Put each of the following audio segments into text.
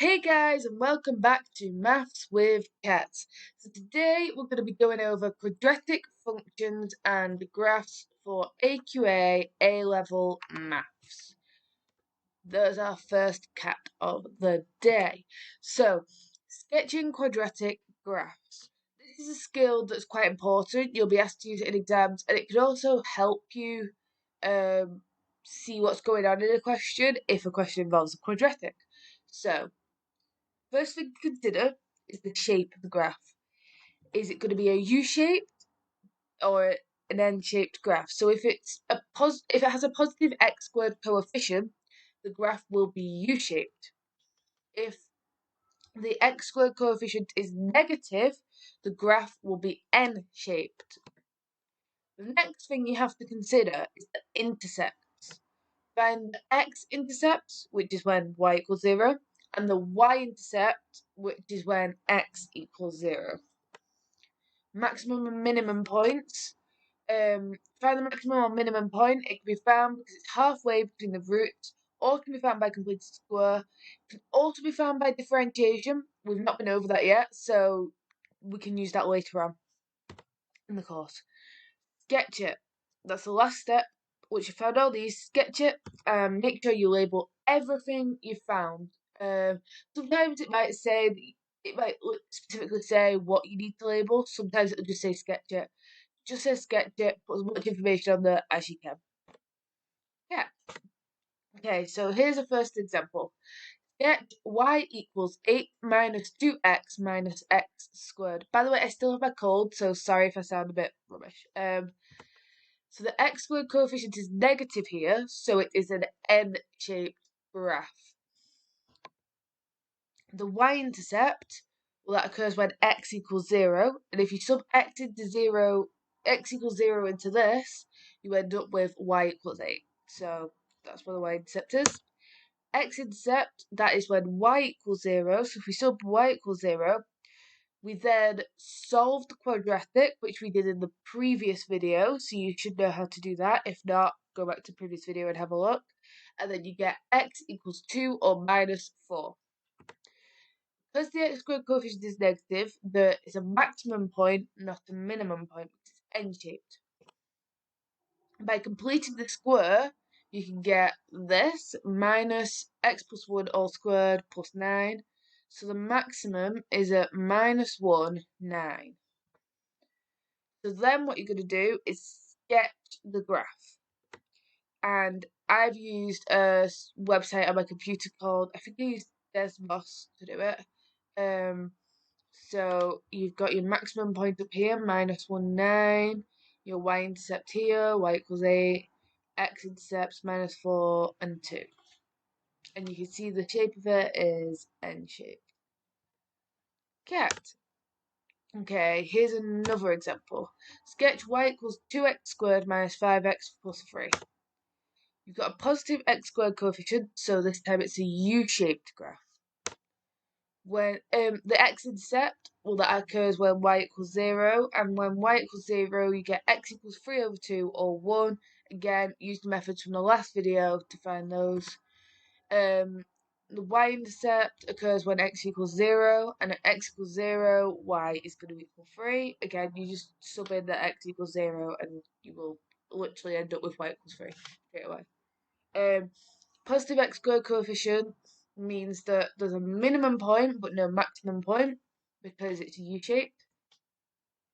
Hey guys, and welcome back to Maths with Cats. So today we're going to be going over quadratic functions and graphs for AQA A-Level Maths. There's our first cat of the day. So, sketching quadratic graphs. This is a skill that's quite important. You'll be asked to use it in exams, and it can also help you see what's going on in a question if a question involves a quadratic. So, first thing to consider is the shape of the graph. Is it going to be a U-shaped or an N-shaped graph? So if it has a positive x squared coefficient, the graph will be U-shaped. If the x squared coefficient is negative, the graph will be N-shaped. The next thing you have to consider is the intercepts. Find the x-intercept, which is when y equals 0, and the y-intercept, which is when x equals 0. Maximum and minimum points. Find the maximum or minimum point. It can be found because it's halfway between the roots, or it can be found by completing a square. It can also be found by differentiation. We've not been over that yet, so we can use that later on in the course. Sketch it. That's the last step. Once you found all these, sketch it. Make sure you label everything you found. Sometimes it might specifically say what you need to label. Sometimes it'll just say sketch it. Just say sketch it. Put as much information on there as you can. Yeah. Okay. So here's a first example. Sketch y equals 8 minus 2x minus x squared. By the way, I still have my cold, so sorry if I sound a bit rubbish. So the x squared coefficient is negative here, so it is an N-shaped graph. The y-intercept, well, that occurs when x equals 0, and if you sub x equals 0 into this, you end up with y equals 8. So that's what the y-intercept is. X-intercept, that is when y equals 0, so if we sub y equals 0, we then solved the quadratic, which we did in the previous video, so you should know how to do that. If not, go back to the previous video and have a look. And then you get x equals 2 or minus 4. Because the x squared coefficient is negative, there is a maximum point, not a minimum point, because it's N-shaped. By completing the square, you can get this, minus x plus 1 all squared plus 9. So the maximum is at minus 1, 9. So then what you're going to do is sketch the graph. And I've used a website on my computer called, I think I used Desmos to do it. So you've got your maximum point up here, minus 1, 9. Your y-intercept here, y equals 8. X-intercepts, minus 4 and 2. And you can see the shape of it is N-shaped. Cat. Okay, here's another example. Sketch y equals 2x squared minus 5x plus 3. You've got a positive x squared coefficient, so this time it's a U-shaped graph. When the x-intercept, well, that occurs when y equals 0, and when y equals 0, you get x equals 3 over 2 or 1. Again, use the methods from the last video to find those. The y-intercept occurs when x equals 0, and at x equals 0, y is going to equal 3. Again, you just sub in that x equals 0, and you will literally end up with y equals 3 straight away. Positive x squared coefficient means that there's a minimum point, but no maximum point, because it's U-shaped.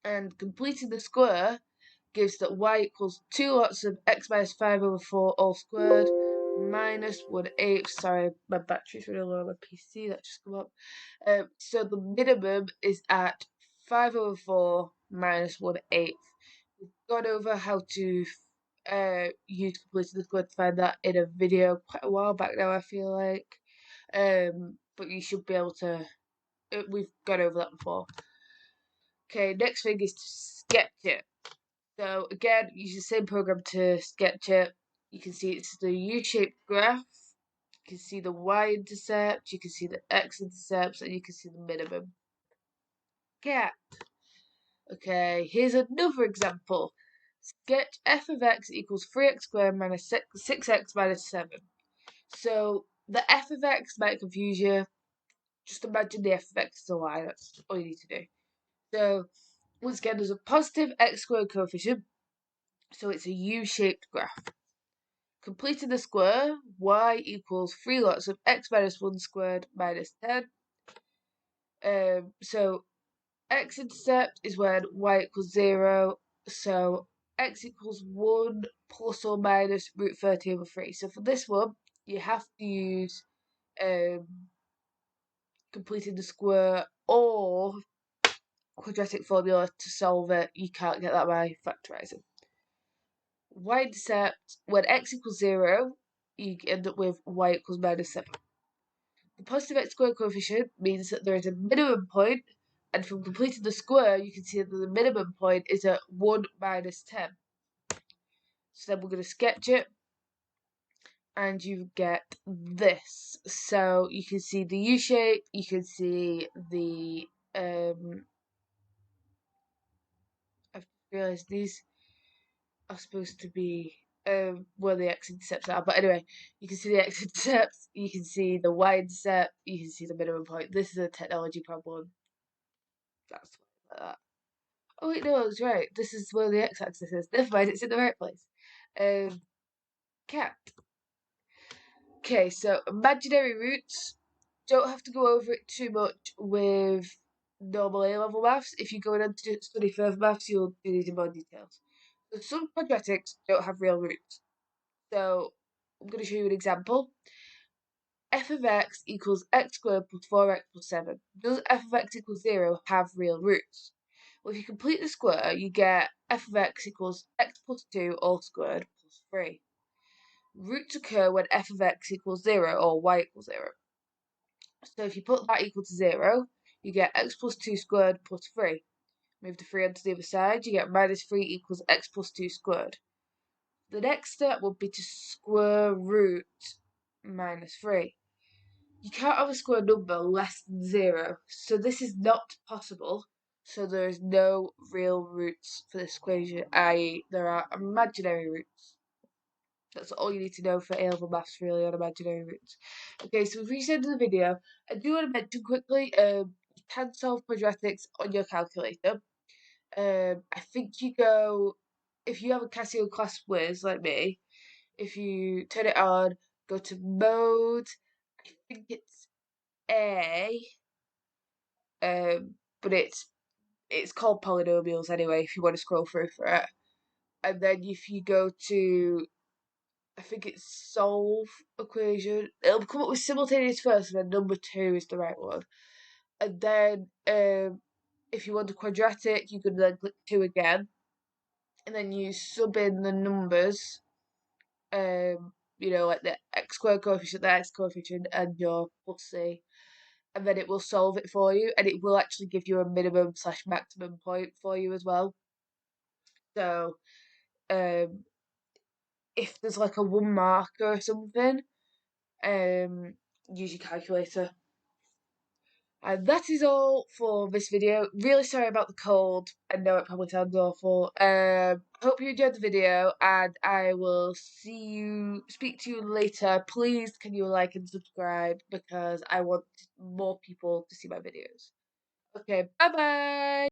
And completing the square gives that y equals 2 lots of x minus 5 over 4 all squared, minus 1/8. Sorry, my battery's really low on my PC, that just come up. So the minimum is at 5 over 4 minus 1/8. We've gone over how to use completing the square to find that in a video quite a while back now, I feel like. But you should be able to, we've gone over that before. Okay, next thing is to sketch it. So again, use the same program to sketch it. You can see it's the U-shaped graph. You can see the y-intercept, you can see the x-intercepts, and you can see the minimum. Cat. Okay, here's another example. Sketch f of x equals 3x squared minus 6x minus 7. So the f of x might confuse you. just imagine the f of x is a y. That's all you need to do. So once again, there's a positive x squared coefficient, so it's a U-shaped graph. Completing the square, y equals 3 lots of x minus 1 squared minus 10. So x-intercept is when y equals 0, so x equals 1 plus or minus root 30 over 3. So for this one, you have to use completing the square or quadratic formula to solve it. You can't get that by factorising. Y-intercept, when x equals 0, you end up with y equals minus 7. The positive x squared coefficient means that there is a minimum point, and from completing the square, you can see that the minimum point is at 1 minus 10. So then we're going to sketch it, and you get this. So you can see the U shape, you can see the I've realised these are supposed to be where the x-intercepts are. But anyway, you can see the x-intercepts, you can see the y-intercept, you can see the minimum point. This is a technology problem. That's like that. Oh wait, no, I was right. This is where the x-axis is. Never mind, it's in the right place. Cat. Okay, so imaginary roots. Don't have to go over it too much with normal A-level maths. If you're going on to study further maths, you'll do these in more details. So some quadratics don't have real roots. So I'm going to show you an example. F of x equals x squared plus 4x plus 7. Does f of x equals 0 have real roots? Well, if you complete the square, you get f of x equals x plus 2 all squared plus 3. Roots occur when f of x equals 0 or y equals 0. So if you put that equal to 0, you get x plus 2 squared plus 3. Move the 3 onto the other side, you get minus 3 equals x plus 2 squared. The next step would be to square root minus 3. You can't have a square number less than 0, so this is not possible. So there is no real roots for this equation, i.e. there are imaginary roots. That's all you need to know for A-level maths really on imaginary roots. Okay, so we've reached the end of the video. I do want to mention quickly, you can solve quadratics on your calculator. I think you go, if you have a Casio Class Whiz like me, if you turn it on, go to mode, I think it's A, but it's called polynomials anyway, if you want to scroll through for it. And then if you go to, I think it's solve equation, it'll come up with simultaneous first, and then number 2 is the right one. And then if you want a quadratic, you can then click 2 again, and then you sub in the numbers, like the x squared coefficient, the x coefficient, and your plus c, and then it will solve it for you, and it will actually give you a minimum / maximum point for you as well. So, if there's like a 1 marker or something, use your calculator. And that is all for this video. Really sorry about the cold. I know it probably sounds awful. Hope you enjoyed the video, and I will speak to you later. Please can you like and subscribe, because I want more people to see my videos. Okay, bye bye!